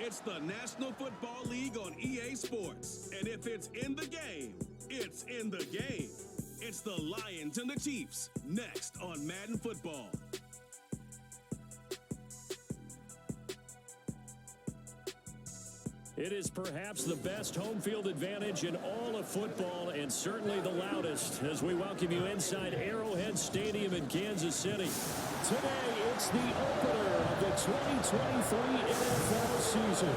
It's the National Football League on EA Sports. And if it's in the game, it's in the game. It's the Lions and the Chiefs, next on Madden Football. It is perhaps the best home field advantage in all of football, and certainly the loudest, as we welcome you inside Arrowhead Stadium in Kansas City. Today, it's the opener of the 2023 NFL season,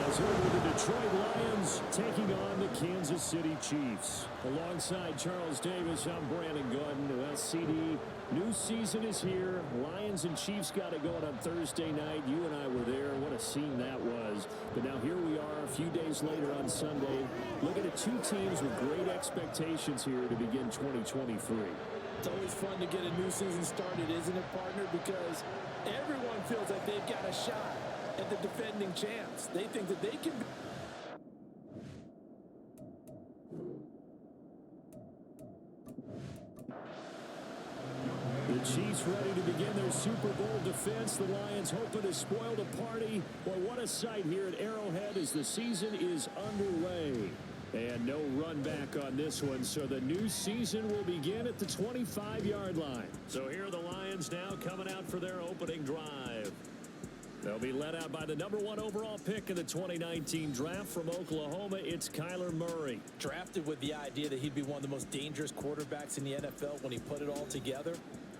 as over the Detroit Lions taking on the Kansas City Chiefs. Alongside Charles Davis, I'm Brandon Gordon. Well, CD, new season is here. Lions and Chiefs got it going on Thursday night. You and I were there. What a scene that was. But now here we are a few days later on Sunday, looking at two teams with great expectations here to begin 2023. It's always fun to get a new season started, isn't it, partner? Because everyone feels like they've got a shot at the defending champs. They think that they can be. The Chiefs ready to begin their Super Bowl defense. The Lions hoping to spoil the party. Well, what a sight here at Arrowhead as the season is underway. And no run back on this one, so the new season will begin at the 25-yard line. So here are the Lions now coming out for their opening drive. They'll be led out by the #1 overall pick in the 2019 draft from Oklahoma. It's Kyler Murray. Drafted with the idea that he'd be one of the most dangerous quarterbacks in the NFL when he put it all together.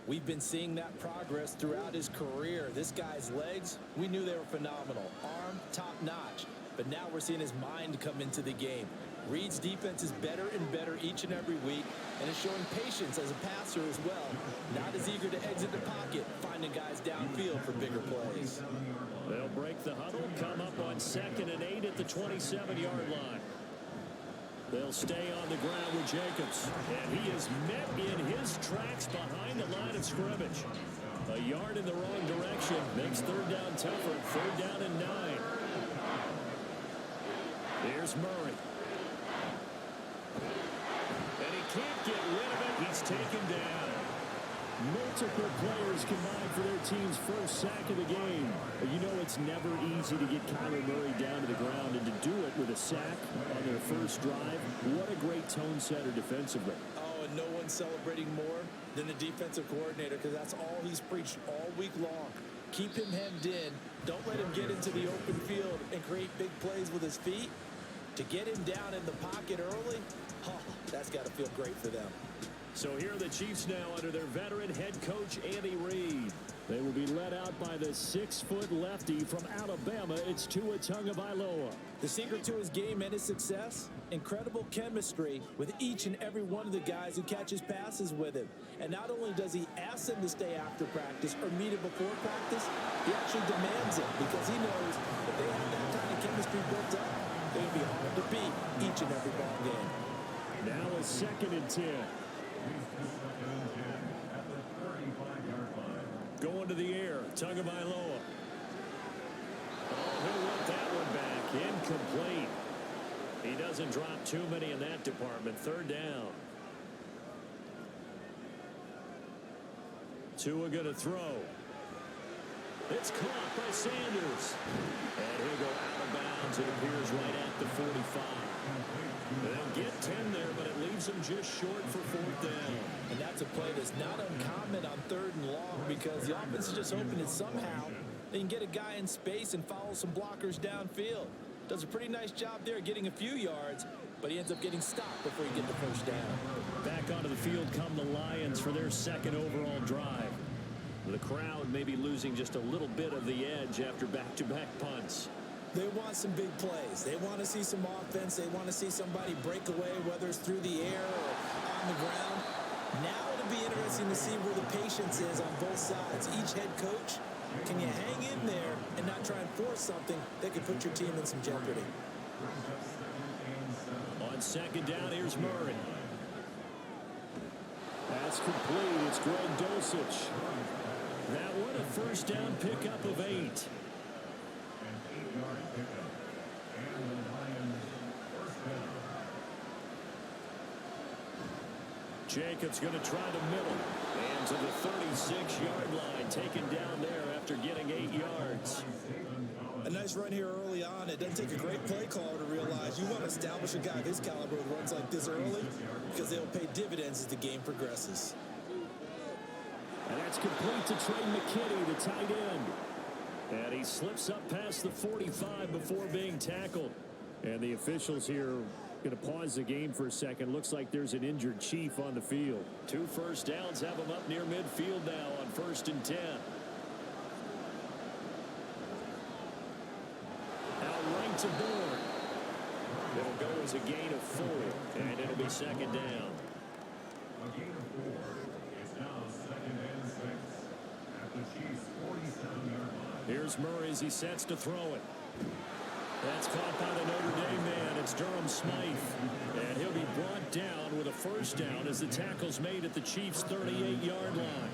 We've been seeing that progress throughout his career. This guy's legs, we knew they were phenomenal. Arm, top-notch. But now we're seeing his mind come into the game. Reed's defense is better and better each and every week, and is showing patience as a passer as well. Not as eager to exit the pocket, finding guys downfield for bigger plays. They'll break the huddle, come up on 2nd and 8 at the 27-yard line. They'll stay on the ground with Jacobs, and he is met in his tracks behind the line of scrimmage. A yard in the wrong direction makes 3rd down tougher. 3rd down and 9. Here's Murray. And he can't get rid of it. He's taken down. Multiple players combined for their team's first sack of the game. You know it's never easy to get Kyler Murray down to the ground, and to do it with a sack on their first drive, what a great tone setter defensively. Oh, and no one's celebrating more than the defensive coordinator, because that's all he's preached all week long. Keep him hemmed in. Don't let him get into the open field and create big plays with his feet. To get him down in the pocket early, oh, that's got to feel great for them. So here are the Chiefs now under their veteran head coach, Andy Reid. They will be led out by the 6-foot lefty from Alabama. It's Tua Tagovailoa. The secret to his game and his success, incredible chemistry with each and every one of the guys who catches passes with him. And not only does he ask them to stay after practice or meet him before practice, he actually demands it, because he knows if they have that kind of chemistry built up, they'd be hard to beat each and every ball game. Now a 2nd and 10. Going to the air, Tagovailoa. Oh, he'll let that one back. Incomplete. He doesn't drop too many in that department. 3rd down. Tua going to throw. It's caught by Sanders. And he'll go out of bounds. It appears right at the 45. They'll get 10 there, but it leaves them just short for 4th down. And that's a play that's not uncommon on 3rd and long, because the offense is just hoping that somehow they can get a guy in space and follow some blockers downfield. Does a pretty nice job there getting a few yards, but he ends up getting stopped before he gets the 1st down. Back onto the field come the Lions for their 2nd overall drive. The crowd may be losing just a little bit of the edge after back-to-back punts. They want some big plays. They want to see some offense. They want to see somebody break away, whether it's through the air or on the ground. Now it'll be interesting to see where the patience is on both sides. Each head coach, can you hang in there and not try and force something that could put your team in some jeopardy? On 2nd down, here's Murray. That's complete. It's Greg Dulcich. That one, a 1st down pickup of 8. Jacobs going to try the middle. And to the 36-yard line, taken down there after getting 8 yards. A nice run here early on. It doesn't take a great play caller to realize you want to establish a guy of his caliber with runs like this early because they'll pay dividends as the game progresses. And that's complete to Trey McKinney, the tight end. And he slips up past the 45 before being tackled. And the officials here going to pause the game for a second. Looks like there's an injured Chief on the field. 2 first downs have him up near midfield now on 1st and 10. Now right to Bourne. It'll go as a gain of 4, and it'll be 2nd down. A gain of 4. It's now 2nd and 6 at the Chiefs' 47-yard line. Here's Murray as he sets to throw it. That's caught by the Notre Dame man. It's Durham Smythe. And he'll be brought down with a 1st down as the tackle's made at the Chiefs' 38-yard line.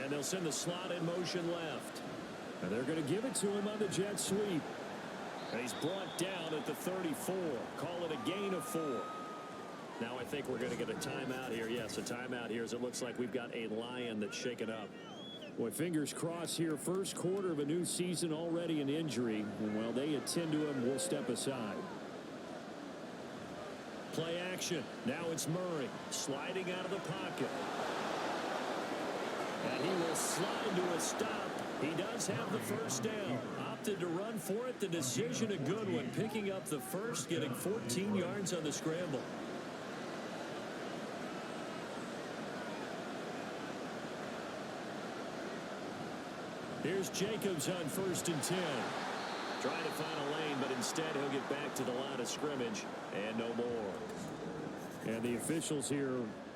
And they'll send the slot in motion left. And they're going to give it to him on the jet sweep. And he's brought down at the 34. Call it a gain of 4. Now I think we're going to get a timeout here. Yes, a timeout here as it looks like we've got a Lion that's shaken up. Boy, fingers crossed here. First quarter of a new season, already an injury. And while they attend to him, we'll step aside. Play action. Now it's Murray sliding out of the pocket. And he will slide to a stop. He does have the 1st down. Opted to run for it. The decision a good one. Picking up the 1st, getting 14 yards on the scramble. Here's Jacobs on 1st and 10. Trying to find a lane, but instead he'll get back to the line of scrimmage and no more. And the officials here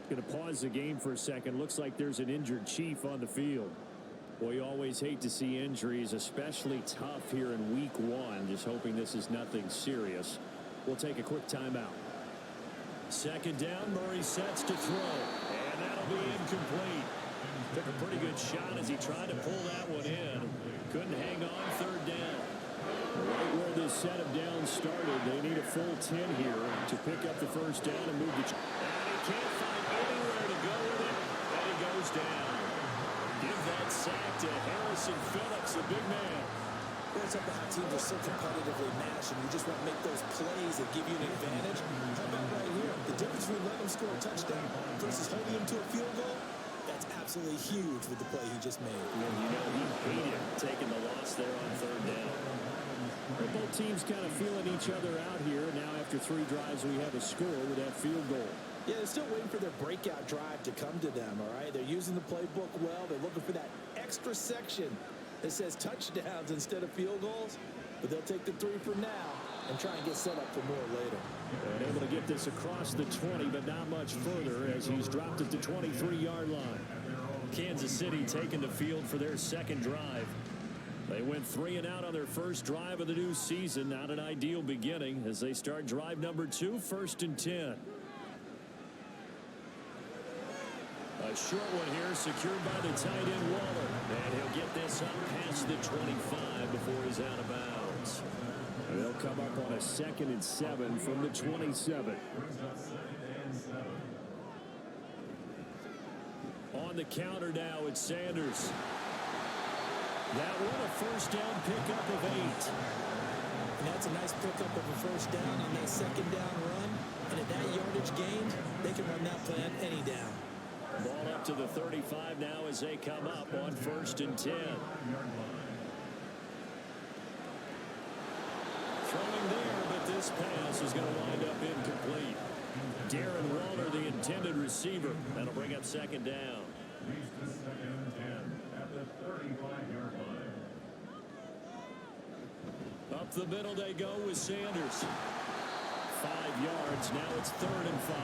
going to pause the game for a second. Looks like there's an injured Chief on the field. Boy, you always hate to see injuries, especially tough here in week 1. Just hoping this is nothing serious. We'll take a quick timeout. 2nd down, Murray sets to throw. And that'll be incomplete. Took a pretty good shot as he tried to pull that one in. Couldn't hang on. 3rd down. Right where this set of downs started, they need a full 10 here to pick up the 1st down and move the... And he can't find anywhere to go with it. And he goes down. Give that sack to Harrison Phillips, the big man. It's up to how teams are so competitively matched, and you just want to make those plays that give you an advantage. How about right here? The difference between letting them score a touchdown versus holding them to a field goal, that's absolutely huge with the play he just made. And you know he hated taking the loss there on 3rd down. Both teams kind of feeling each other out here. Now after 3 drives, we have a score with that field goal. Yeah, they're still waiting for their breakout drive to come to them, all right? They're using the playbook well. They're looking for that extra section that says touchdowns instead of field goals. But they'll take the 3 for now and try and get set up for more later. And able to get this across the 20, but not much further as he's dropped at the 23-yard line. Kansas City taking the field for their 2nd drive. They went 3 and out on their 1st drive of the new season. Not an ideal beginning as they start drive number 2, 1st and 10. A short one here, secured by the tight end Waller. And he'll get this up past the 25 before he's out of bounds. And they'll come up on a 2nd and 7 from the 27. On the counter now, it's Sanders. That one a 1st down pickup of 8. And that's a nice pickup of a 1st down on that 2nd down run. And at that yardage gain, they can run that play on any down. Ball up to the 35 now as they come up on 1st and 10. Throwing there, but this pass is going to wind up incomplete. Darren Waller, the intended receiver. That'll bring up 2nd down. Up the middle they go with Sanders. 5 yards. Now it's 3rd and 5.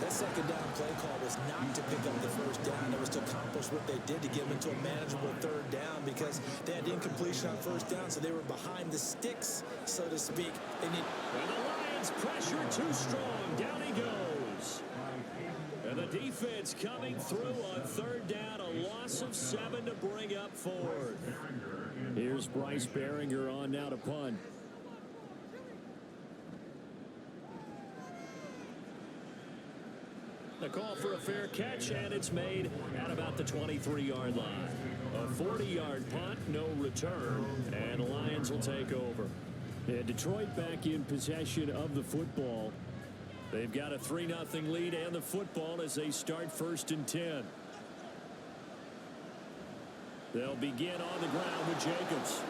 That 2nd down play call was not to pick up the 1st down. It was to accomplish what they did to get them into a manageable 3rd down because they had incompletion on 1st down, so they were behind the sticks, so to speak. And the Lions pressure too strong. Down he goes. And the defense coming through on 3rd down. A loss of 7 to bring up 4th. Here's Bryce Behringer on now to punt. A call for a fair catch, and it's made at about the 23-yard line. A 40-yard punt, no return, and the Lions will take over. And Detroit back in possession of the football. They've got a 3-0 lead and the football as they start 1st and 10. They'll begin on the ground with Jacobs.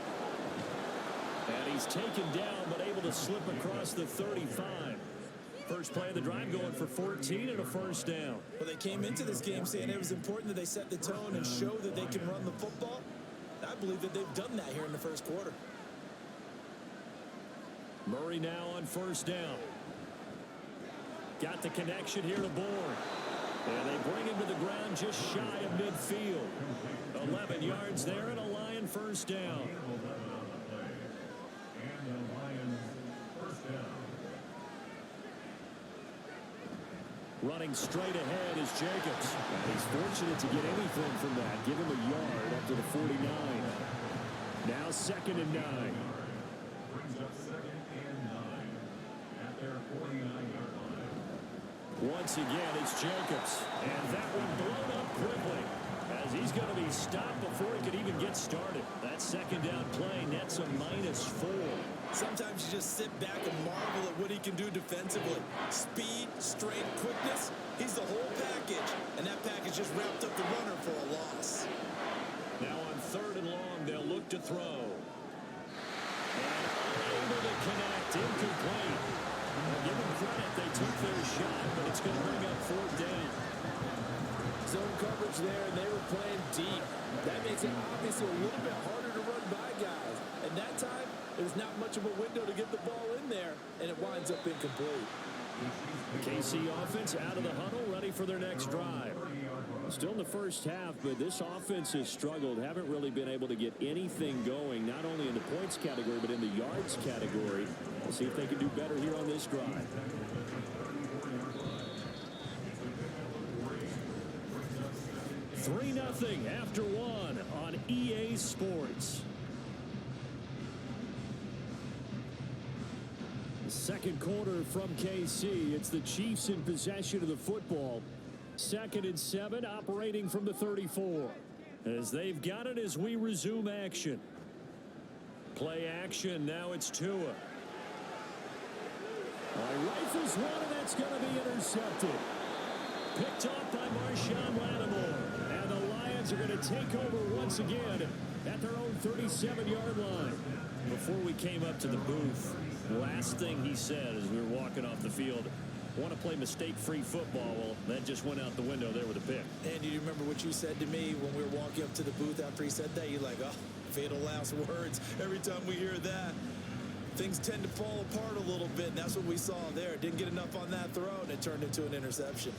And he's taken down but able to slip across the 35. First play of the drive going for 14 and a first down. Well, they came into this game saying it was important that they set the tone and show that they can run the football. I believe that they've done that here in the first quarter. Murray now on 1st down. Got the connection here to Bourne. And they bring him to the ground just shy of midfield. 11 yards there and a Lion first down. Running straight ahead is Jacobs. And he's fortunate to get anything from that. Give him a yard up to the 49. Now 2nd and 9. Brings up 2nd and 9 at their 49-yard line. Once again, it's Jacobs. And that one blown up quickly as he's going to be stopped before he could even get started. That 2nd down play nets a -4. Sometimes you just sit back and marvel at what he can do defensively. Speed, strength, quickness. He's the whole package. And that package just wrapped up the runner for a loss. Now on 3rd and long, they'll look to throw. And unable to connect. Incomplete. Well, give them credit. They took their shot, but it's going to bring up 4th down. Zone coverage there, and they were playing deep. That makes it obviously a little bit harder to run by guys. And that time, there's not much of a window to get the ball in there, and it winds up incomplete. KC offense out of the huddle, ready for their next drive. Still in the first half, but this offense has struggled. Haven't really been able to get anything going, not only in the points category, but in the yards category. We'll see if they can do better here on this drive. 3-0 after 1 on EA Sports. Second quarter from KC. It's the Chiefs in possession of the football. 2nd and 7, operating from the 34. As they've got it as we resume action. Play action. Now it's Tua. Rifles one, and that's going to be intercepted. Picked off by Marshawn Lattimore. And the Lions are going to take over once again at their own 37-yard line. Before we came up to the booth, last thing he said as we were walking off the field, want to play mistake-free football. Well, that just went out the window there with a pick. And do you remember what you said to me when we were walking up to the booth after he said that? You're like, oh, fatal last words. Every time we hear that, things tend to fall apart a little bit, and that's what we saw there. Didn't get enough on that throw, and it turned into an interception.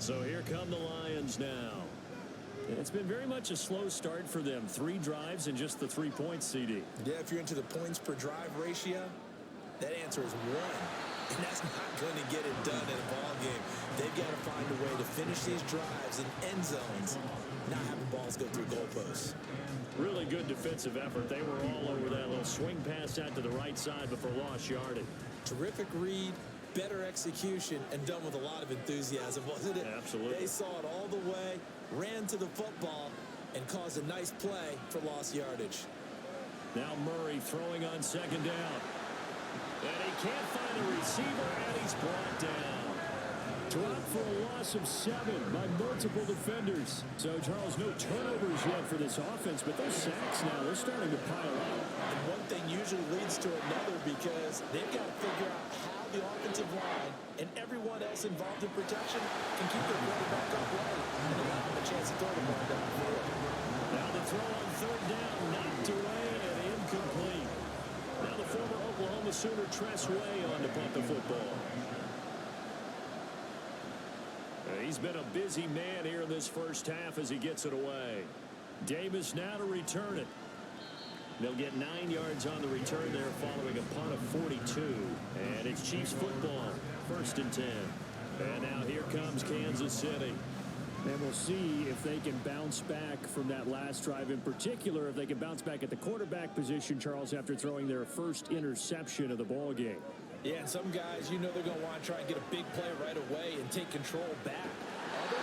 So here come the Lions now. It's been very much a slow start for them. 3 drives and just the 3 points, CD. Yeah, if you're into the points per drive ratio, that answer is 1. And that's not going to get it done in a ball game. They've got to find a way to finish these drives in end zones, not having balls go through goalposts. Really good defensive effort. They were all over that little swing pass out to the right side before lost yardage. Terrific read, better execution, and done with a lot of enthusiasm, wasn't it? Absolutely. They saw it all the way, ran to the football, and caused a nice play for lost yardage. Now Murray throwing on 2nd down. And he can't find a receiver, and he's brought down. Dropped for a loss of 7 by multiple defenders. So, Charles, no turnovers yet for this offense, but those sacks now, they're starting to pile up. And one thing usually leads to another because they've got to figure out how the offensive line and everyone else involved in protection can keep their quarterback upright and allow him a chance to throw the ball down the field. Now the throw on 3rd down, knocked away and incomplete. Now the former Oklahoma Sooner Tress Way on to punt the football. He's been a busy man here in this first half as he gets it away. Davis now to return it. They'll get 9 yards on the return there following a punt of 42. And it's Chiefs football, 1st and 10. And now here comes Kansas City. And we'll see if they can bounce back from that last drive. In particular, if they can bounce back at the quarterback position, Charles, after throwing their first interception of the ball game. Yeah, and some guys, you know they're going to want to try and get a big play right away and take control back.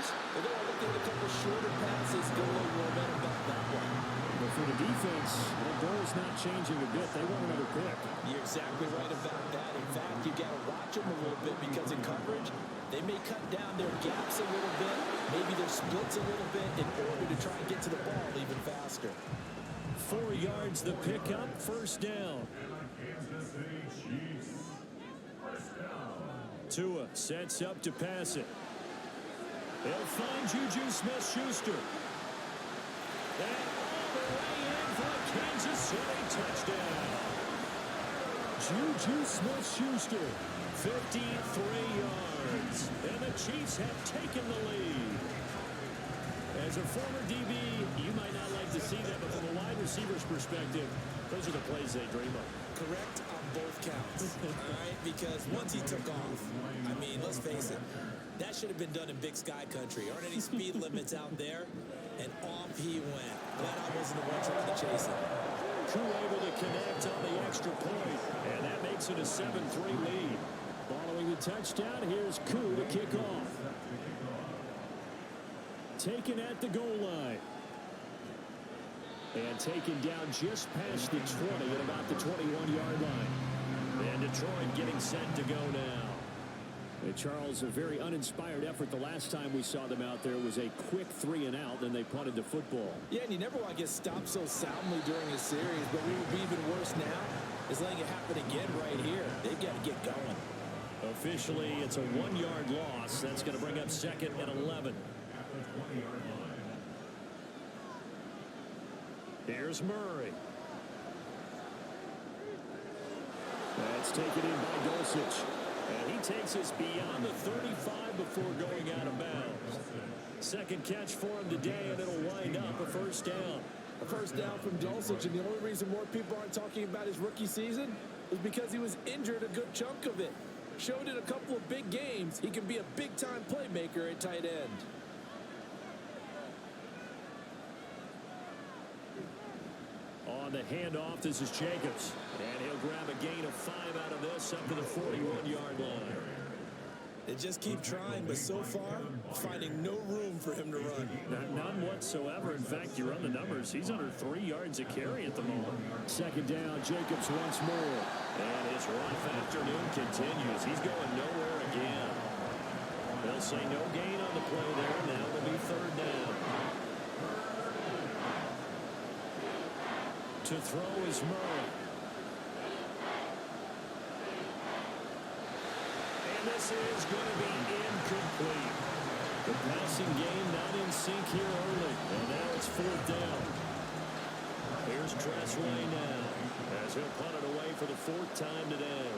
Chiefs, they're going to look at a couple shorter passes, go a little momentum back that way. But for the defense, their goal is not changing a bit. They want another pick. You're exactly right about that. In fact, you got to watch them a little bit because in coverage, they may cut down their gaps a little bit, maybe their splits a little bit in order to try and get to the ball even faster. 4 yards the pickup, first down. Tua sets up to pass it. They'll find Juju Smith-Schuster. And all the way in for a Kansas City touchdown. Juju Smith-Schuster, 53 yards. And the Chiefs have taken the lead. As a former DB, you might not like to see that, but from a wide receiver's perspective, those are the plays they dream of. Correct on both counts, all right? Because once he took off, I mean, let's face it, that should have been done in Big Sky Country. Aren't any speed limits out there? And off he went. Glad I wasn't the one trying to chase him. Koo able to connect on the extra point, and that makes it a 7-3 lead. Following the touchdown, here's Koo to kick off. Taken at the goal line. And taken down just past the 20 at about the 21-yard line. And Detroit getting set to go now. Charles, a very uninspired effort the last time we saw them out there was a quick 3-and-out, then they punted the football. Yeah, and you never want to get stopped so soundly during a series, but what would be even worse now is letting it happen again right here. They've got to get going. Officially, it's a 1-yard loss. That's going to bring up 2nd and 11. Here's Murray. That's taken in by Dulcich. And he takes us beyond the 35 before going out of bounds. Second catch for him today, and it'll wind up a first down. A first down from Dulcich, and the only reason more people aren't talking about his rookie season is because he was injured a good chunk of it. Showed in a couple of big games he can be a big-time playmaker at tight end. On the handoff, this is Jacobs. And he'll grab a gain of 5 out of this up to the 41-yard line. They just keep trying, but so far, finding no room for him to run. None whatsoever. In fact, you run the numbers. He's under 3 yards a carry at the moment. Second down, Jacobs once more. And his rough afternoon continues. He's going nowhere again. They'll say no gain on the play there. Now it'll be third down. To throw is Murray. And this is going to be incomplete. The passing game not in sync here early. And now it's fourth down. Here's Tressway now as he'll punt it away for the 4th time today.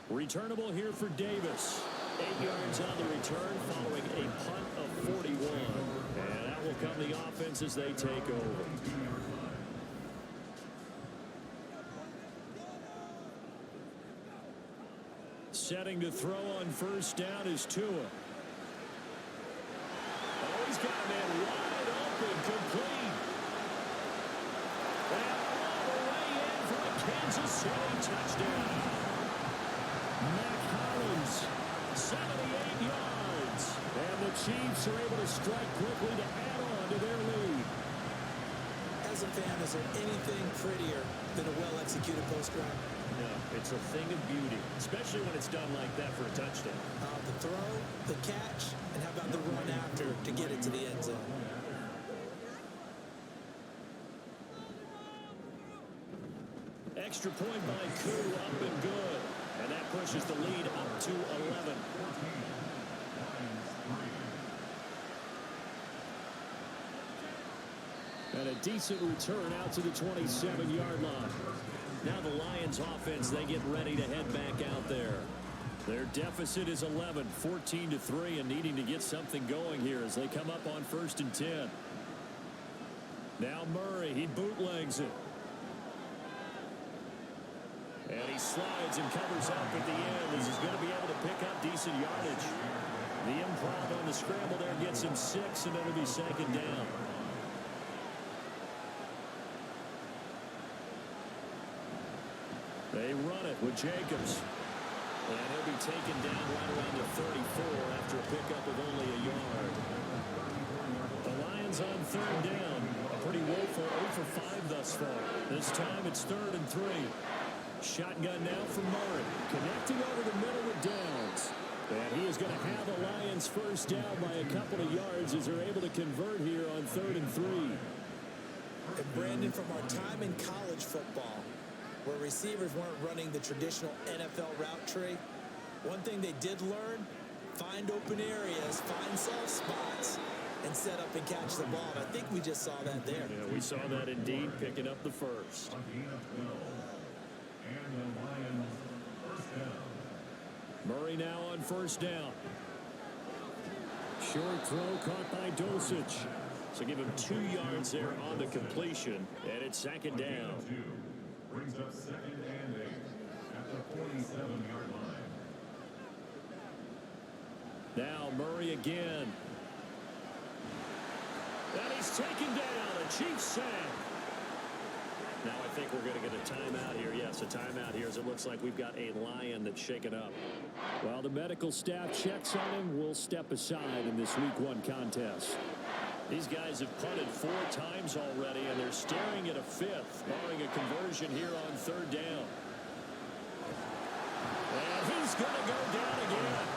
Returnable here for Davis. 8 yards on the return following a punt of 41. And that will come the offense as they take over. Setting to throw on first down is Tua. Oh, he's got a man wide open, complete. And all the way in for a Kansas City touchdown. Mac Hollins, 78 yards. And the Chiefs are able to strike quickly to add on to their lead. As a fan, is there anything prettier than a well-executed post route? No, it's a thing of beauty, especially when it's done like that for a touchdown. The throw, the catch, and how about the run after to get it to the end zone? Extra point by Koo, up and good. And that pushes the lead up to 11. And a decent return out to the 27-yard line. Now the Lions offense, they get ready to head back out there. Their deficit is 11, 14-3, and needing to get something going here as they come up on 1st and 10. Now Murray, he bootlegs it. And he slides and covers up at the end as he's going to be able to pick up decent yardage. The improv on the scramble there gets him 6, and it'll be 2nd down. They run it with Jacobs. And he'll be taken down right around the 34 after a pickup of only a yard. The Lions on third down. A pretty woeful 0 for 5 thus far. This time it's 3rd and 3. Shotgun now for Murray. Connecting over the middle with Downs. And he is going to have the Lions first down by a couple of yards as they're able to convert here on 3rd and 3. And Brandon, from our time in college football, where receivers weren't running the traditional NFL route tree, one thing they did learn, find open areas, find soft spots, and set up and catch the ball. And I think we just saw that there. Yeah, we saw that indeed, picking up the first. And the Lions first down. Murray now on first down. Short throw caught by Dosich. So give him 2 yards there on the completion. And it's 2nd down. Brings up 2nd and 8 at the 47-yard line. Now Murray again. And he's taken down. A Chiefs sack. Now I think we're going to get a timeout here. Yes, a timeout here as it looks like we've got a Lion that's shaken up. While the medical staff checks on him, we'll step aside in this Week 1 contest. These guys have punted 4 times already, and they're staring at a 5th, barring a conversion here on 3rd down. And he's going to go down again.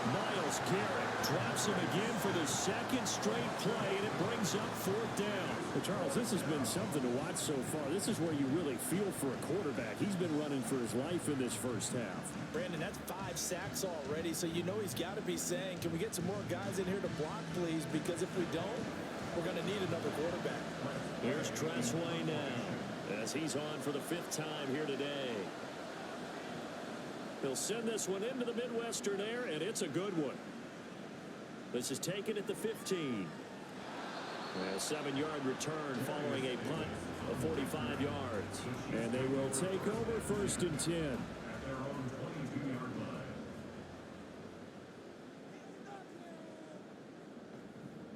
Myles Garrett drops him again for the 2nd straight play, and it brings up 4th down. Well, Charles, this has been something to watch so far. This is where you really feel for a quarterback. He's been running for his life in this first half. Brandon, that's 5 sacks already, so you know he's got to be saying, can we get some more guys in here to block, please? Because if we don't, we're going to need another quarterback. Here's Tressway now as he's on for the 5th time here today. He'll send this one into the Midwestern air, and it's a good one. This is taken at the 15. A 7-yard return following a punt of 45 yards. And they will take over 1st and 10. At their own 22-yard line.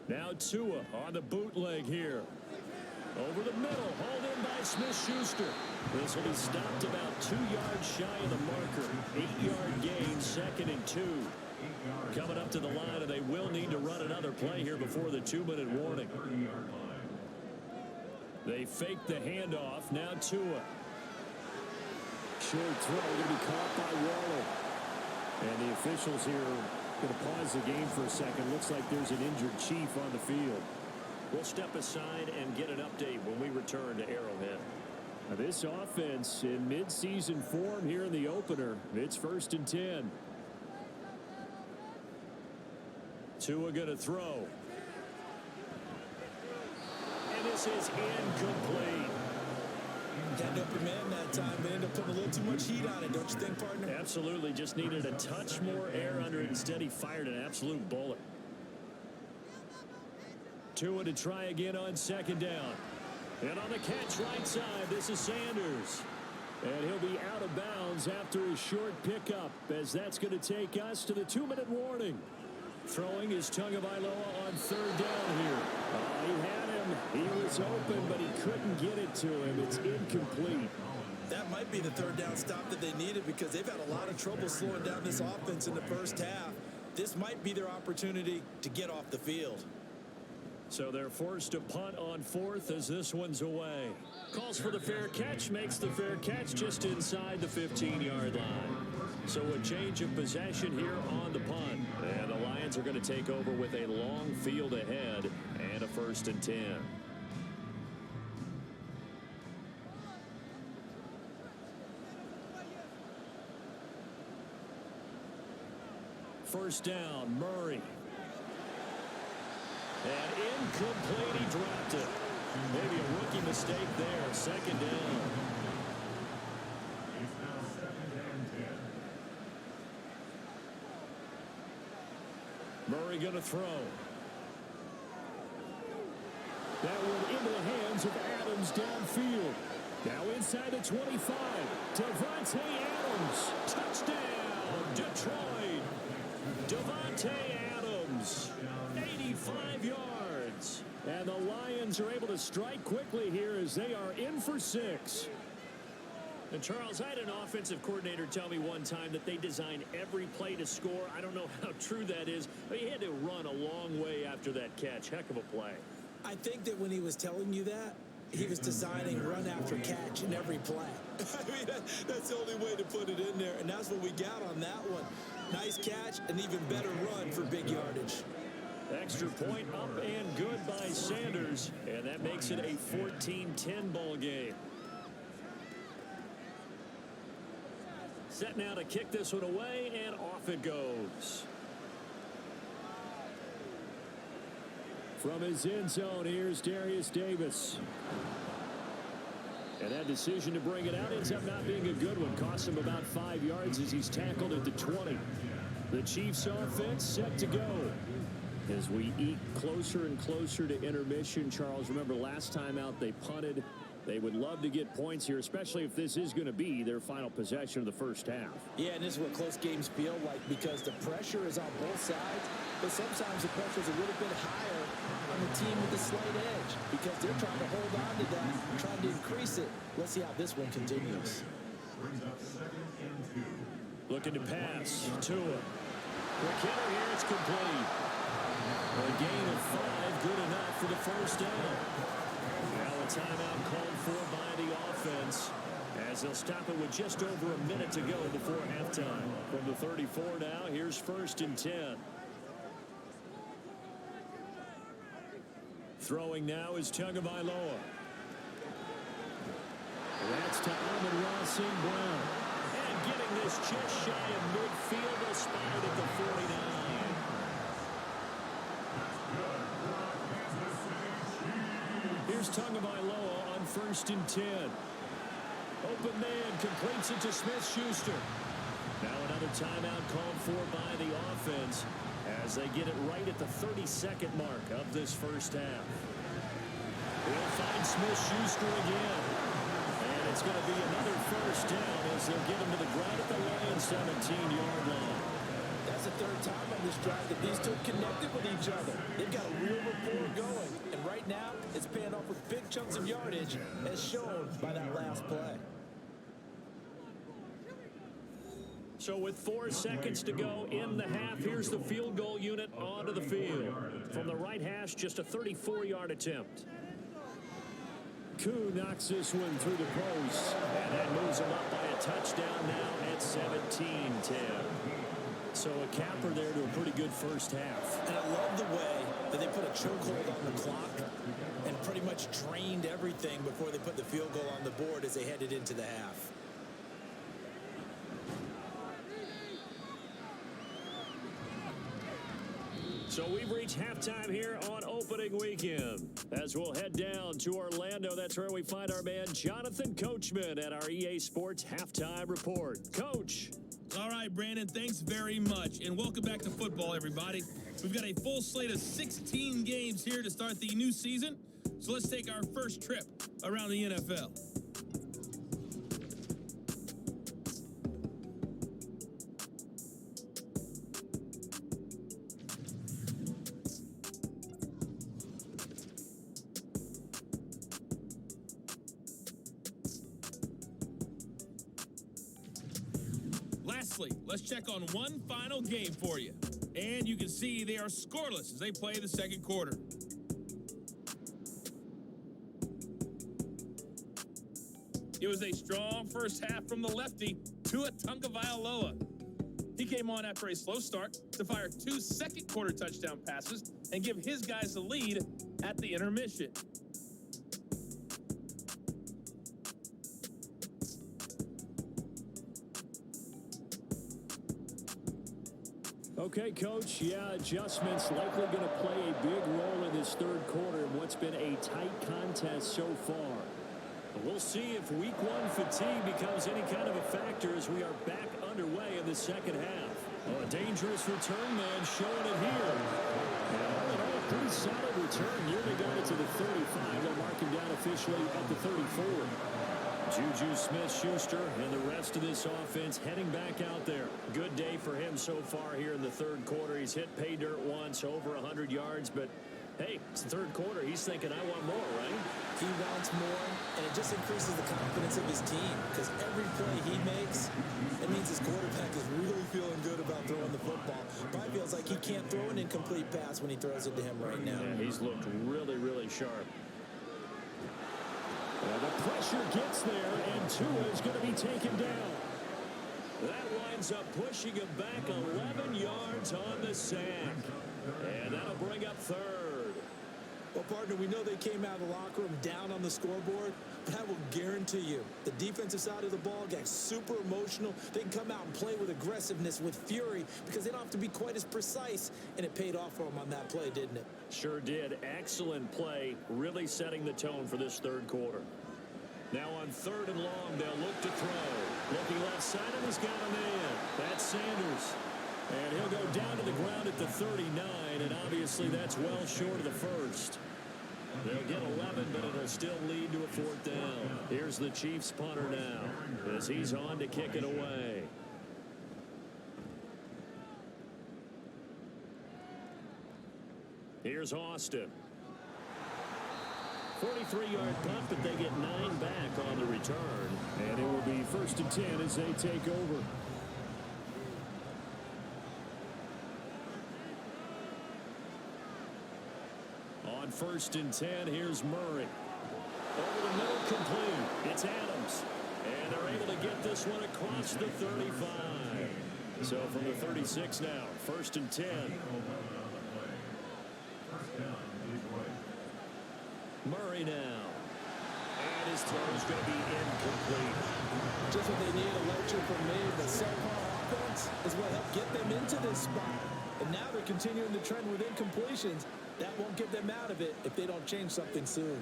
Now Tua on the bootleg here. Over the middle, hauled in by Smith-Schuster. This will be stopped about 2 yards shy of the marker. 8-yard gain, 2nd and 2. Coming up to the line, and they will need to run another play here before the 2-minute warning. They fake the handoff. Now Tua. Short throw going to be caught by Waller. And the officials here going to pause the game for a second. Looks like there's an injured Chief on the field. We'll step aside and get an update when we return to Arrowhead. Now this offense in mid-season form here in the opener. It's 1st and 10. Tua going to throw. And this is incomplete. Had open man that time, but ended up putting a little too much heat on it, don't you think, partner? Absolutely. Just needed a touch more air under it. Instead, he fired an absolute bullet. Tua to try again on 2nd down. And on the catch right side, this is Sanders. And he'll be out of bounds after a short pickup, as that's going to take us to the 2-minute warning. Throwing is Tagovailoa on 3rd down here. He had him. He was open, but he couldn't get it to him. It's incomplete. That might be the 3rd down stop that they needed because they've had a lot of trouble slowing down this offense in the first half. This might be their opportunity to get off the field. So they're forced to punt on 4th as this one's away. Calls for the fair catch, makes the fair catch just inside the 15-yard line. So a change of possession here on the punt. And the Lions are going to take over with a long field ahead and a 1st and 10. First down, Murray. And incomplete, he dropped it. Maybe a rookie mistake there. 2nd down. It's now 2nd and 10. Murray going to throw. That one into the hands of Adams downfield. Now inside the 25. Davante Adams. Touchdown, Detroit. Davante Adams. 85 yards. And the Lions are able to strike quickly here as they are in for 6. And Charles, I had an offensive coordinator tell me one time that they design every play to score. I don't know how true that is, but he had to run a long way after that catch. Heck of a play. I think that when he was telling you that, he was designing run after catch in every play. I mean, that's the only way to put it in there, and that's what we got on that one. Nice catch, an even better run for big yardage. Extra point up and good by Sanders, and that makes it a 14-10 ball game. Set now to kick this one away, and off it goes. From his end zone, here's Darius Davis. And that decision to bring it out ends up not being a good one. Costs him about 5 yards as he's tackled at the 20. The Chiefs offense set to go. As we eke closer and closer to intermission, Charles, remember last time out they punted. They would love to get points here, especially if this is going to be their final possession of the first half. Yeah, and this is what close games feel like because the pressure is on both sides, but sometimes the pressure is a little bit higher on the team with the slight edge because they're trying to hold on to that, trying to increase it. Let's see how this one continues. Looking to pass. Tua. Quick hitter here. It's complete. A gain of 5, good enough for the first down. Now a timeout called for by the offense as they'll stop it with just over a minute to go before halftime. From the 34 now, here's 1st and 10. Throwing now is Tagovailoa. That's to Amon-Ra St. Brown. And getting this just shy of midfield, a spot at the 49. Here's Tagovailoa on 1st and 10. Open man completes it to Smith-Schuster. Now another timeout called for by the offense as they get it right at the 32nd mark of this first half. They'll find Smith-Schuster again. And it's going to be another first down as they'll get him to the ground at the Lions' 17-yard line. That's the 3rd time on this drive that these two connected with each other. They've got a real rapport going. And right now, it's paying off with big chunks of yardage as shown by that last play. So with 4 seconds to go in the half, here's the field goal unit onto the field. From the right hash, just a 34-yard attempt. Koo knocks this one through the post. And that moves him up by a touchdown now at 17-10. So a capper there to a pretty good first half. And I love the way that they put a chokehold on the clock and pretty much drained everything before they put the field goal on the board as they headed into the half. So we've reached halftime here on opening weekend. As we'll head down to Orlando, that's where we find our man Jonathan Coachman at our EA Sports Halftime Report. Coach. All right, Brandon, thanks very much. And welcome back to football, everybody. We've got a full slate of 16 games here to start the new season. So let's take our first trip around the NFL. Lastly, let's check on one final game for you. And you can see they are scoreless as they play the second quarter. It was a strong first half from the lefty, Tua Tagovailoa. He came on after a slow start to fire 2 second-quarter touchdown passes and give his guys the lead at the intermission. Okay, Coach. Yeah, adjustments likely going to play a big role in this third quarter in what's been a tight contest so far. But we'll see if week 1 fatigue becomes any kind of a factor as we are back underway in the second half. Oh, a dangerous return man showing it here. And all in all, a pretty solid return. Nearly got it to the 35. They'll mark him down officially at the 34. Juju Smith-Schuster and the rest of this offense heading back out there. Good day for him so far here in the third quarter. He's hit pay dirt once, over 100 yards, but Hey, it's the third quarter. He's thinking, I want more, right? He wants more, and it just increases the confidence of his team because every play he makes, it means his quarterback is really feeling good about throwing the football. Probably feels like he can't throw an incomplete pass when he throws it to him right now. Yeah, he's looked really, really sharp. The pressure gets there, and Tua is going to be taken down. That winds up pushing him back 11 yards on the sack. And that'll bring up third. Well, partner, we know they came out of the locker room down on the scoreboard, but I will guarantee you the defensive side of the ball gets super emotional. They can come out and play with aggressiveness, with fury, because they don't have to be quite as precise, and it paid off for them on that play, didn't it? Sure did. Excellent play, really setting the tone for this third quarter. Now on third and long, they'll look to throw. Looking left side, and he's got a man. That's Sanders. And he'll go down to the ground at the 39, and obviously that's well short of the first. They'll get 11, but it'll still lead to a fourth down. Here's the Chiefs punter now as he's on to kick it away. Here's Austin. 43-yard punt, but they get 9 back on the return. And it will be 1st and 10 as they take over. On 1st and 10, here's Murray. Over the middle, complete. It's Adams. And they're able to get this one across the 35. So from the 36 now, 1st and 10. Murray now. And his throw is going to be incomplete. Just what they need, a lecture from me. The subpar offense is what helped get them into this spot. And now they're continuing the trend with incompletions. That won't get them out of it if they don't change something soon.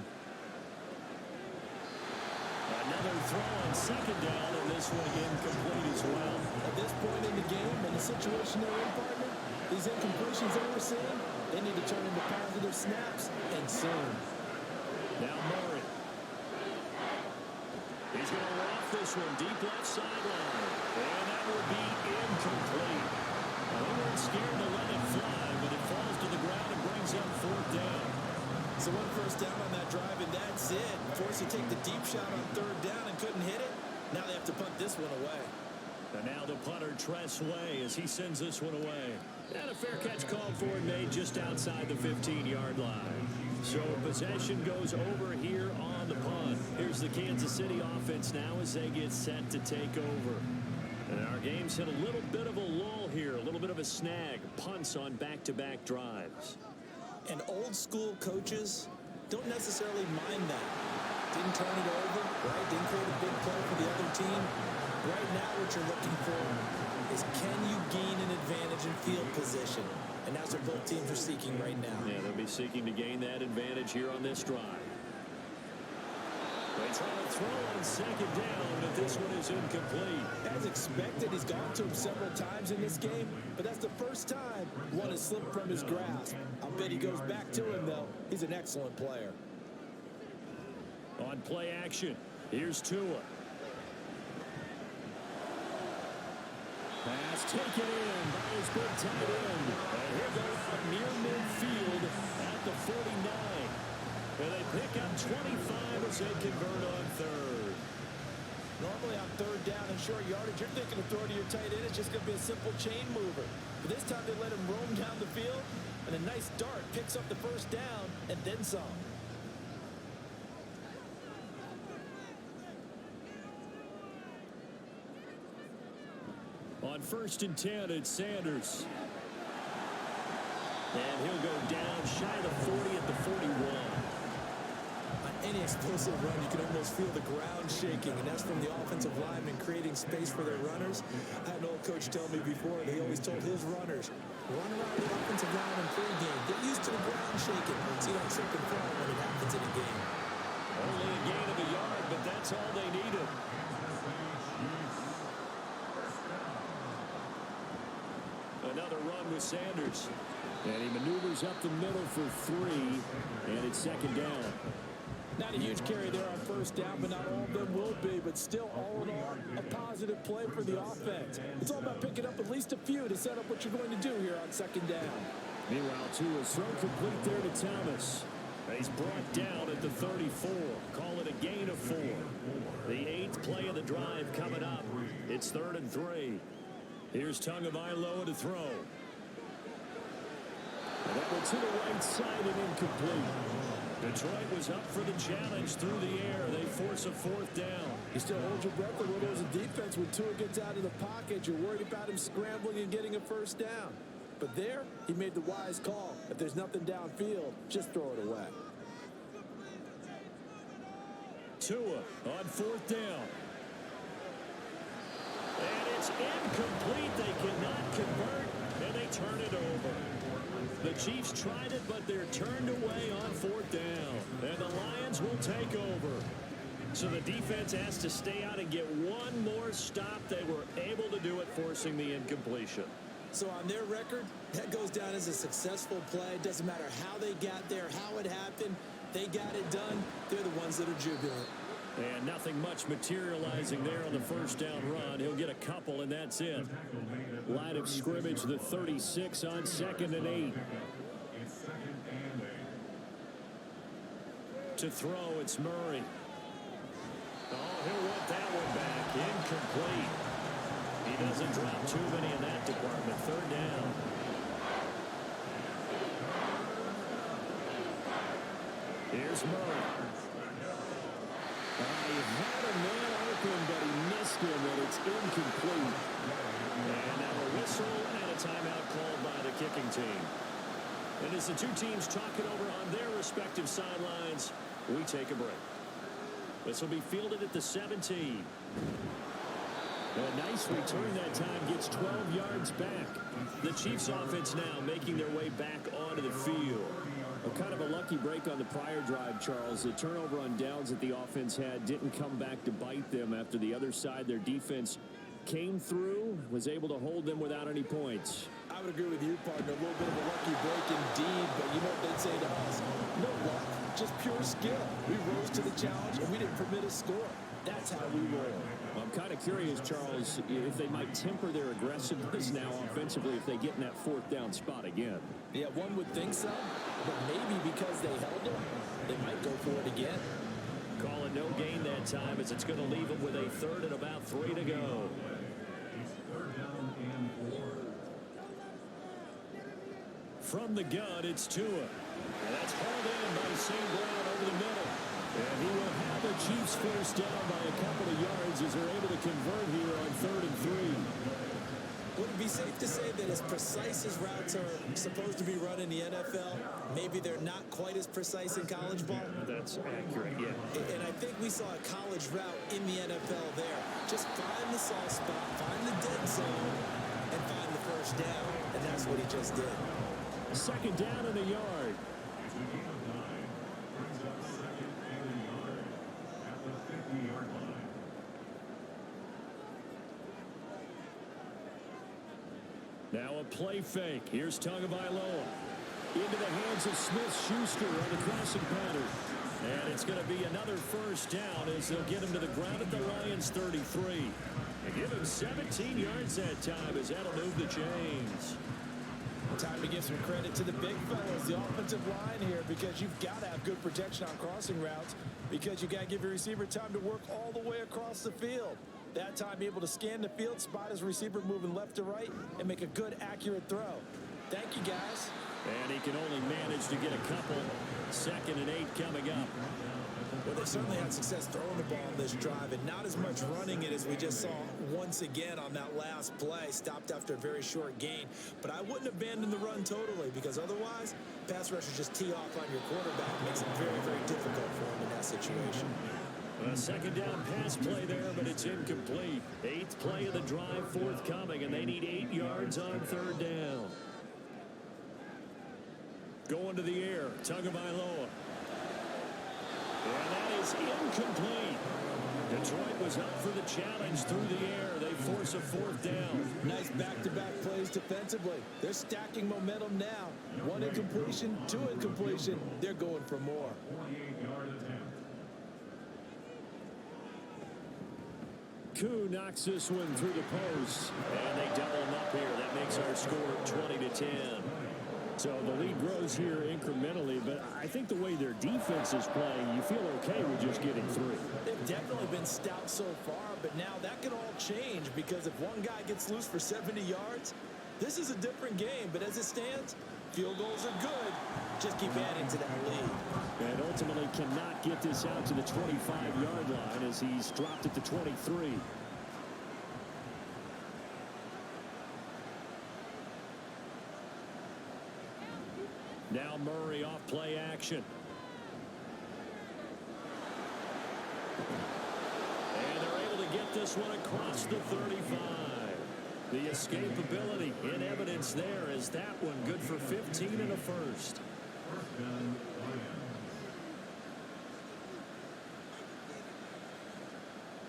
Another throw on 2nd down, and this one incomplete as well. At this point in the game, and the situation they're in, partner, these incompletions that we're seeing, they need to turn into positive snaps, and soon. Now Murray. He's going to rough this one deep left sideline. And that will be incomplete. They weren't scared to let it fly, but it falls to the ground and brings up 4th down. So 1 first down on that drive, and that's it. Forced to take the deep shot on 3rd down and couldn't hit it. Now they have to punt this one away. And now the punter, Tress Way, as he sends this one away. And a fair catch called for and made just outside the 15-yard line. So possession goes over here on the punt. Here's the Kansas City offense now as they get set to take over. And our game's hit a little bit of a lull here, a little bit of a snag. Punts on back-to-back drives. And old school coaches don't necessarily mind that. Didn't turn it over, right? Didn't create a big play for the other team. Right now what you're looking for is can you gain an advantage in field position? And that's what both teams are seeking right now. Yeah, they'll be seeking to gain that advantage here on this drive. They try to throw on 2nd down, but this one is incomplete. As expected, he's gone to him several times in this game, but that's the first time one has slipped from his grasp. I'll bet he goes back to him, though. He's an excellent player. On play action, here's Tua. Pass taken in by his big tight end. And he'll go out near midfield at the 49. And they pick up 25 as they convert on 3rd. Normally on 3rd down and short yardage, you're thinking of throw to your tight end. It's just going to be a simple chain mover. But this time they let him roam down the field, and a nice dart picks up the 1st down and then some. On 1st and 10, it's Sanders. And he'll go down shy of the 40 at the 41. On any explosive run, you can almost feel the ground shaking, and that's from the offensive linemen creating space for their runners. I had an old coach tell me before that he always told his runners, run around the offensive line in pregame. Get used to the ground shaking so you don't trip and fall when it happens in a game. Only a gain of a yard, but that's all they needed. Another run with Sanders. And he maneuvers up the middle for 3. And it's 2nd down. Not a huge carry there on 1st down, but not all of them will be. But still, all in all, a positive play for the offense. It's all about picking up at least a few to set up what you're going to do here on 2nd down. Meanwhile, Tua's throw complete there to Thomas. He's brought down at the 34. Call it a gain of 4. The 8th play of the drive coming up. It's 3rd and 3. Here's Tagovailoa to throw. And that one to the right side and incomplete. Detroit was up for the challenge through the air. They force a 4th down. You still hold your breath a little as a defense when Tua gets out of the pocket. You're worried about him scrambling and getting a 1st down. But there, he made the wise call. If there's nothing downfield, just throw it away. Tua on 4th down. And it's incomplete. They cannot convert, and they turn it over. The Chiefs tried it, but they're turned away on 4th down. And the Lions will take over. So the defense has to stay out and get one more stop. They were able to do it, forcing the incompletion. So on their record, that goes down as a successful play. It doesn't matter how they got there, how it happened. They got it done. They're the ones that are jubilant. And nothing much materializing there on the 1st down run. He'll get a couple, and that's it. Line of scrimmage, the 36 on 2nd and 8. To throw, it's Murray. Oh, he'll want that one back. Incomplete. He doesn't drop too many in that department. 3rd down. Here's Murray. He had a man open, but he missed him, and it's incomplete. And now a whistle and a timeout called by the kicking team. And as the two teams talk it over on their respective sidelines, we take a break. This will be fielded at the 17. A nice return that time, gets 12 yards back. The Chiefs offense now making their way back onto the field. Kind of a lucky break on the prior drive, Charles. The turnover on downs that the offense had didn't come back to bite them after the other side. Their defense came through, was able to hold them without any points. I would agree with you, partner. A little bit of a lucky break indeed, but you know what they'd say to us? No luck, just pure skill. We rose to the challenge, and we didn't permit a score. That's how we roll. I'm kind of curious, Charles, if they might temper their aggressiveness now offensively if they get in that 4th down spot again. Yeah, one would think so, but maybe because they held it, they might go for it again. Call it no gain that time as it's going to leave them with a 3rd and about 3 to go. From the gun, it's Tua. And that's hauled in by St. Brown over the middle. And he will have the Chiefs 1st down by a couple of yards as they're able to convert here on 3rd and 3. Would it be safe to say that as precise as routes are supposed to be run in the NFL, maybe they're not quite as precise in college ball? That's accurate, yeah. And I think we saw a college route in the NFL there. Just find the soft spot, find the dead zone, and find the 1st down. And that's what he just did. 2nd down and a yard. Now a play fake. Here's Tagovailoa. Into the hands of Smith-Schuster on the crossing pattern. And it's going to be another 1st down as they'll get him to the ground at the Lions 33. And give him 17 yards that time as that'll move the chains. Time to give some credit to the big fellas, the offensive line here, because you've got to have good protection on crossing routes because you got to give your receiver time to work all the way across the field. That time, be able to scan the field, spot his receiver moving left to right, and make a good, accurate throw. Thank you, guys. And he can only manage to get a couple. 2nd and 8 coming up. Well, they certainly had success throwing the ball on this drive, and not as much running it as we just saw once again on that last play. Stopped after a very short gain. But I wouldn't abandon the run totally, because otherwise, pass rushers just tee off on your quarterback. Makes it very, very difficult for him in that situation. A 2nd down pass play there, but it's incomplete. 8th play of the drive forthcoming, and they need 8 yards on 3rd down. Going to the air, Tagovailoa. And that is incomplete. Detroit was up for the challenge through the air. They force a 4th down. Nice back-to-back plays defensively. They're stacking momentum now. 1 incompletion, 2 incompletion. They're going for more. Koo knocks this one through the post. And they double him up here. That makes our score 20-10. So the lead grows here incrementally, but I think the way their defense is playing, you feel okay with just getting 3. They've definitely been stout so far, but now that could all change because if one guy gets loose for 70 yards, this is a different game. But as it stands, field goals are good. Just keep adding to that lead. And ultimately cannot get this out to the 25-yard line as he's dropped at the 23. Now Murray off play action. And they're able to get this one across the 35. The escapability in evidence there as that one good for 15 and a first.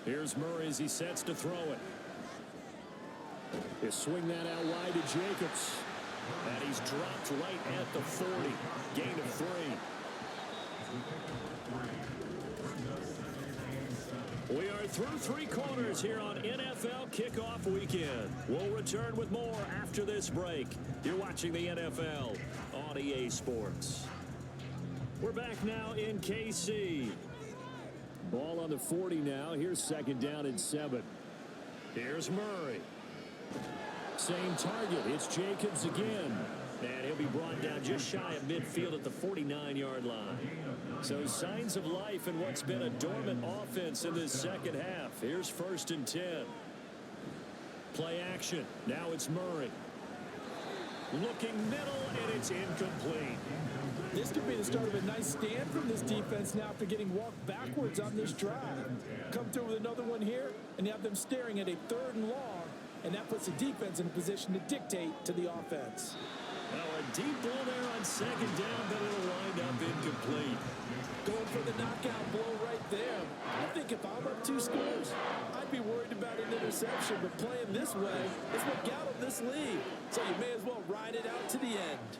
Here's Murray as he sets to throw it. He'll swing that out wide to Jacobs. And he's dropped right at the 40. Gain of 3. We are through 3 quarters here on NFL Kickoff Weekend. We'll return with more after this break. You're watching the NFL on EA Sports. We're back now in KC. Ball on the 40 now. Here's 2nd down and 7. Here's Murray. Same target. It's Jacobs again. And he'll be brought down just shy of midfield at the 49-yard line. So signs of life in what's been a dormant offense in this second half. Here's 1st and 10. Play action. Now it's Murray. Looking middle, and it's incomplete. This could be the start of a nice stand from this defense now after getting walked backwards on this drive. Come through with another one here, and you have them staring at a 3rd and long, and that puts the defense in a position to dictate to the offense. Well, a deep ball there on 2nd down, but it'll wind up incomplete. Going for the knockout blow right there. I think if I'm up 2 scores, I'd be worried about an interception, but playing this way is what got them this lead. So you may as well ride it out to the end.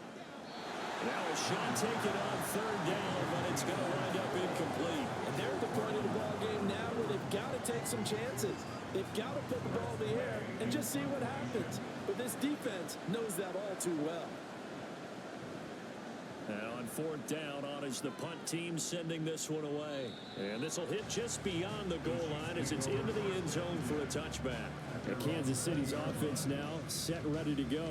Now a shot taken on 3rd down, but it's going to wind up incomplete. And they're at the point of the ball game now where they've got to take some chances. They've got to put the ball in the air and just see what happens. But this defense knows that all too well. Now on 4th down, on is the punt team sending this one away. And this will hit just beyond the goal line as it's into the end zone for a touchback. And Kansas City's offense now set and ready to go.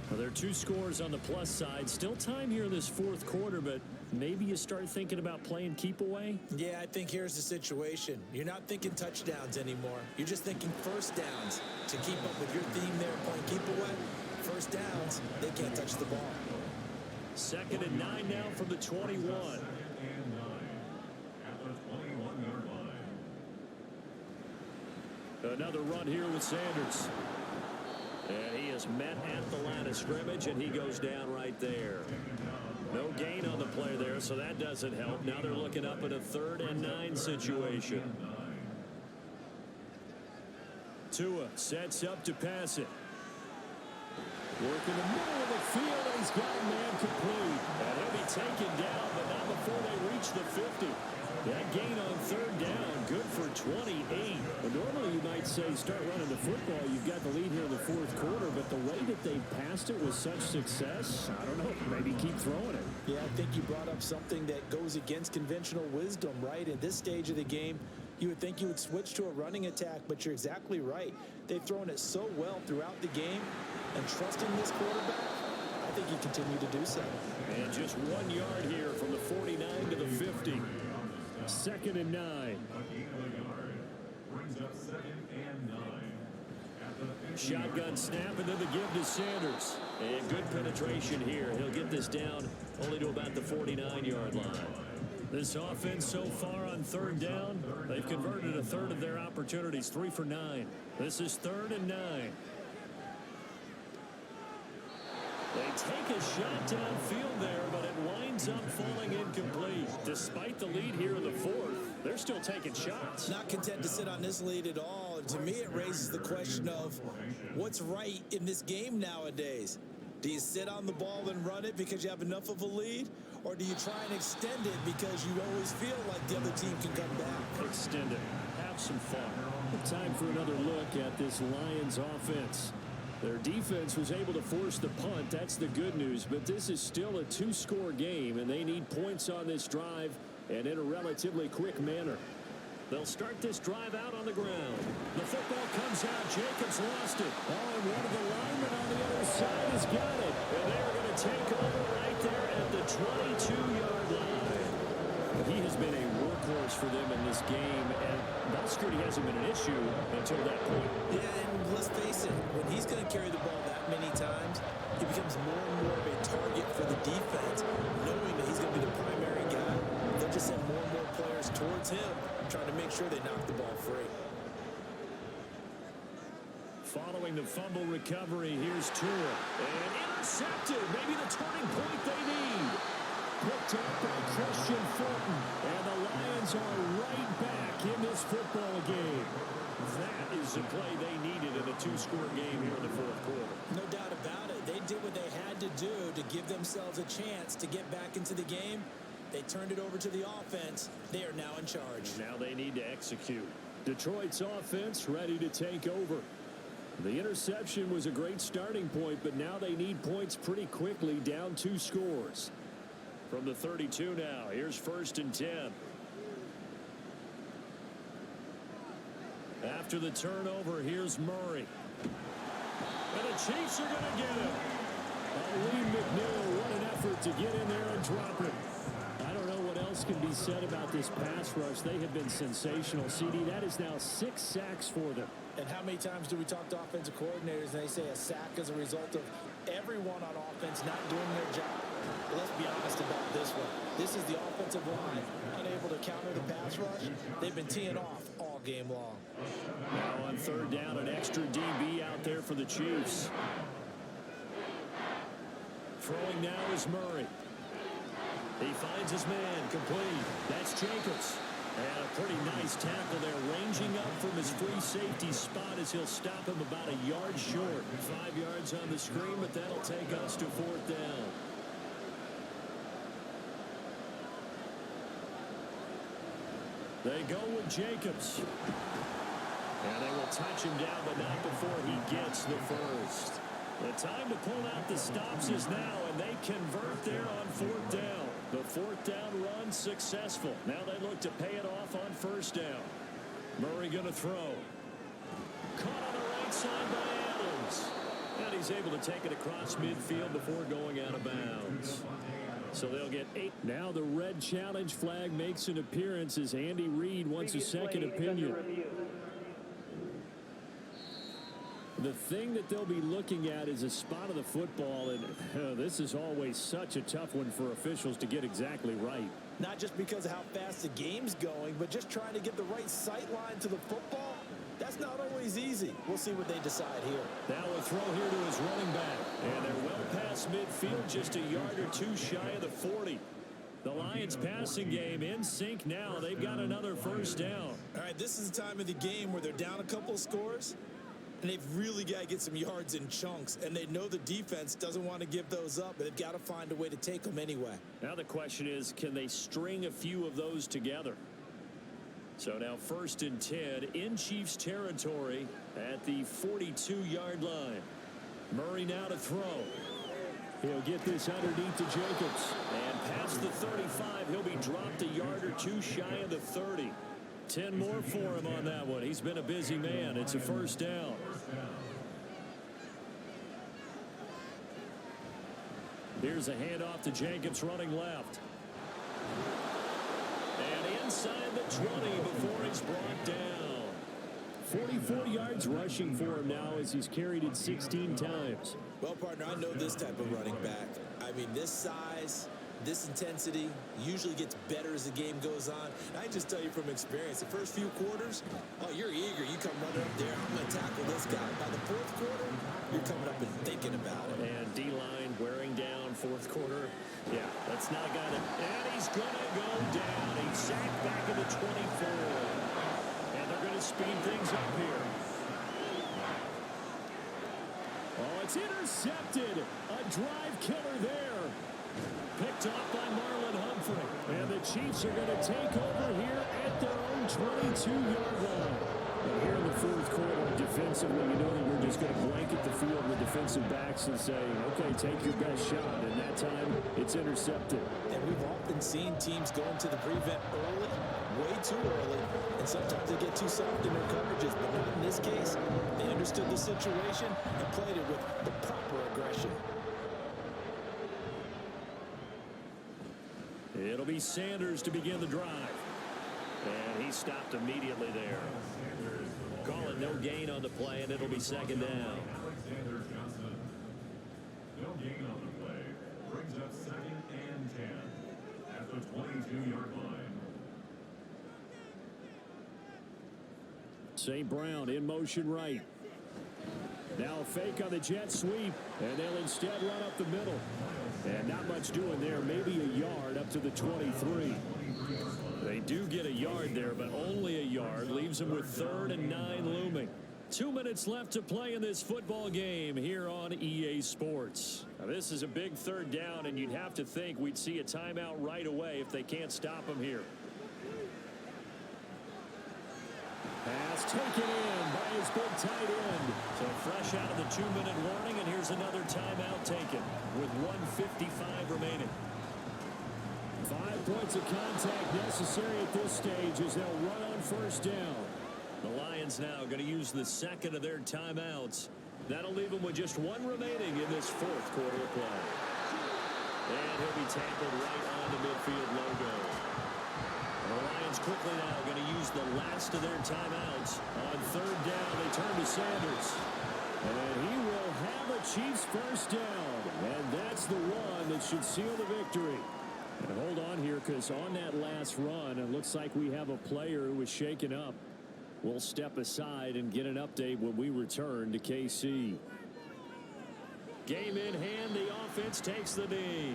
Well, there are 2 scores on the plus side. Still time here in this 4th quarter, but maybe you start thinking about playing keep away? Yeah, I think here's the situation. You're not thinking touchdowns anymore. You're just thinking 1st downs. To keep up with your theme there, playing keep away, 1st downs, they can't touch the ball. 2nd and 9 now from the 21. Another run here with Sanders. And he is met at the line of scrimmage, and he goes down right there. No gain on the play there, so that doesn't help. Now they're looking up at a 3rd and 9 situation. Tua sets up to pass it. Work in the middle of the field, and he's got a man complete. And he'll be taken down, but not before they reach the 50. That gain on 3rd down, good for 28. Well, normally you might say start running the football. You've got the lead here in the 4th quarter, but the way that they passed it with such success, I don't know, maybe keep throwing it. Yeah, I think you brought up something that goes against conventional wisdom, right? At this stage of the game, you would think you would switch to a running attack, but you're exactly right. They've thrown it so well throughout the game, and trusting this quarterback, I think you continue to do so. And just 1 yard here from the 49 to the 50. 2nd and 9. Shotgun snap, and then the give to Sanders. And good penetration here. He'll get this down only to about the 49-yard line. This offense so far on 3rd down, they've converted a 1/3 of their opportunities, 3 for 9. This is 3rd and 9. They take a shot downfield there, but it winds up falling incomplete. Despite the lead here in the 4th, they're still taking shots. Not content to sit on this lead at all. And to me, it raises the question of what's right in this game nowadays. Do you sit on the ball and run it because you have enough of a lead? Or do you try and extend it because you always feel like the other team can come back? Extend it. Have some fun. Time for another look at this Lions offense. Their defense was able to force the punt. That's the good news. But this is still a two-score game, and they need points on this drive and in a relatively quick manner. They'll start this drive out on the ground. The football comes out. Jacobs lost it. Oh, and one of the linemen on the other side has got it. And they're going to take over right there at the 22-yard line. He has been a workhorse for them in this game, and ball security hasn't been an issue until that point. Yeah, and let's face it, when he's going to carry the ball that many times, he becomes more and more of a target for the defense, knowing that he's going to be the primary guy. They'll just send more and more players towards him, trying to make sure they knock the ball free. Following the fumble recovery, here's Tua. And intercepted. Maybe the turning point they need. Picked up by Christian Fulton. And the Lions are right back in this football game. That is the play they needed in a two-score game here in the fourth quarter. No doubt about it. They did what they had to do to give themselves a chance to get back into the game. They turned it over to the offense. They are now in charge. Now they need to execute. Detroit's offense ready to take over. The interception was a great starting point, but now they need points pretty quickly, down 2 scores. From the 32 now, here's 1st and 10. After the turnover, here's Murray. And the Chiefs are going to get him. Lee McNeil, what an effort to get in there and drop it. I don't know what else can be said about this pass rush. They have been sensational. CD, that is now 6 sacks for them. And how many times do we talk to offensive coordinators and they say a sack as a result of everyone on offense not doing their job? But let's be honest about this one. This is the offensive line unable to counter the pass rush. They've been teeing off all game long. Now on 3rd down, an extra DB out there for the Chiefs. Throwing now is Murray. He finds his man, complete. That's Jacobs. And a pretty nice tackle there, ranging up from his free safety spot as he'll stop him about a yard short. 5 yards on the screen, but that'll take us to 4th down. They go with Jacobs. And they will touch him down, but not before he gets the first. The time to pull out the stops is now, and they convert there on 4th down. The 4th down run successful. Now they look to pay it off on 1st down. Murray going to throw. Caught on the right side by Adams. And he's able to take it across midfield before going out of bounds. So they'll get 8. Now the red challenge flag makes an appearance as Andy Reid wants a second opinion. The thing that they'll be looking at is a spot of the football, and this is always such a tough one for officials to get exactly right. Not just because of how fast the game's going, but just trying to get the right sight line to the football. That's not always easy. We'll see what they decide here. Now a throw here to his running back, and they're well past midfield, just a yard or 2 shy of the 40. The Lions passing game in sync now. They've got another 1st down. All right, this is the time of the game where they're down a couple of scores. And they've really got to get some yards in chunks. And they know the defense doesn't want to give those up, but they've got to find a way to take them anyway. Now the question is, can they string a few of those together? So now 1st and 10 in Chiefs territory at the 42-yard line. Murray now to throw. He'll get this underneath to Jacobs. And past the 35, he'll be dropped a yard or 2 shy of the 30. 10 more for him on that one. He's been a busy man. It's a 1st down. Here's a handoff to Jacobs running left. And inside the 20 before he's brought down. 44 yards rushing for him now as he's carried it 16 times. Well, partner, I know this type of running back. I mean, this size, this intensity usually gets better as the game goes on. I just tell you from experience, the first few quarters, oh, you're eager. You come running up there, I'm going to tackle this guy. By the 4th quarter, you're coming up and thinking about it. And D-line wearing down 4th quarter. Yeah, that's not a guy that... And he's going to go down. He's sacked back at the 24. And they're going to speed things up here. Oh, it's intercepted. A drive killer there. Picked off by Marlon Humphrey. And the Chiefs are going to take over here at their own 22-yard line. And here in the fourth quarter, defensively, you know that we're just going to blanket the field with defensive backs and say, okay, take your best shot. And that time, it's intercepted. And we've often seen teams go into the prevent early, way too early, and sometimes they get too soft in their coverages, but not in this case. They understood the situation and played it with the proper aggression. It'll be Sanders to begin the drive. And he stopped immediately there. Call it no gain on the play, and it'll be second down. No gain on the play. Brings up 2nd and 10 at the 22-yard line. St. Brown in motion right. Now a fake on the jet sweep, and they'll instead run up the middle. And not much doing there, maybe a yard up to the 23. They do get a yard there, but only a yard. Leaves them with 3rd and 9 looming. 2 minutes left to play in this football game here on EA Sports. Now, this is a big 3rd down, and you'd have to think we'd see a timeout right away if they can't stop them here. Pass taken in by his big tight end. So fresh out of the 2-minute warning, and here's another timeout taken with 1:55 remaining. 5 points of contact necessary at this stage as they'll run on 1st down. The Lions now going to use the 2nd of their timeouts. That'll leave them with just 1 remaining in this 4th quarter of play. And he'll be tackled right on the midfield logo. The Lions quickly now going to use the last of their timeouts. On 3rd down, they turn to Sanders. And he will have a Chiefs 1st down. And that's the one that should seal the victory. And hold on here, because on that last run, it looks like we have a player who was shaken up. We'll step aside and get an update when we return to KC. Game in hand, the offense takes the knee.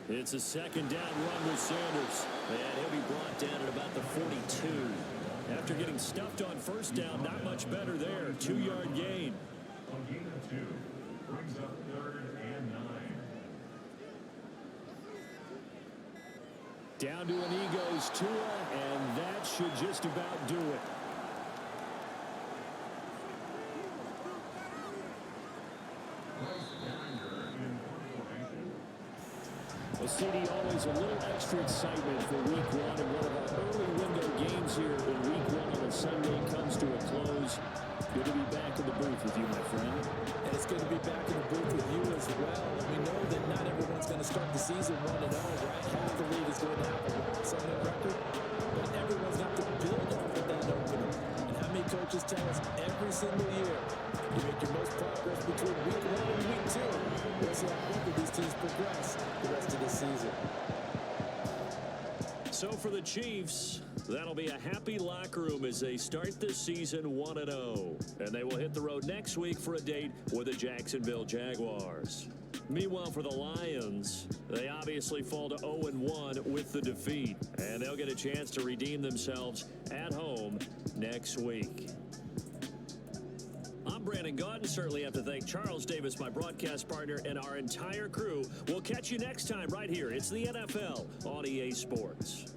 It's a 2nd down run with Sanders. And he'll be brought down at about the 42. After getting stuffed on 1st down, not much better there. 2-yard gain. A gain of 2. Brings up 3rd and 9. Down to an Eagles Tua, and that should just about do it. Well, CD, always a little extra excitement for Week 1, and one of our early window games here in Week 1 on a Sunday comes to a close. Good to be back in the booth with you, my friend. And it's good to be back in the booth with you as well. And we know that not everyone's going to start the season 1-0, right? Half the league is going to have a loss on their record, but everyone's got to build off of that opener. And how many coaches tell us every single year, you make your most progress between Week 1 and Week 2. We'll see how quickly these teams progress the rest of this season. So for the Chiefs, that'll be a happy locker room as they start this season 1-0. And they will hit the road next week for a date with the Jacksonville Jaguars. Meanwhile, for the Lions, they obviously fall to 0-1 with the defeat. And they'll get a chance to redeem themselves at home next week. I'm Brandon Gaudin. Certainly have to thank Charles Davis, my broadcast partner, and our entire crew. We'll catch you next time right here. It's the NFL on EA Sports.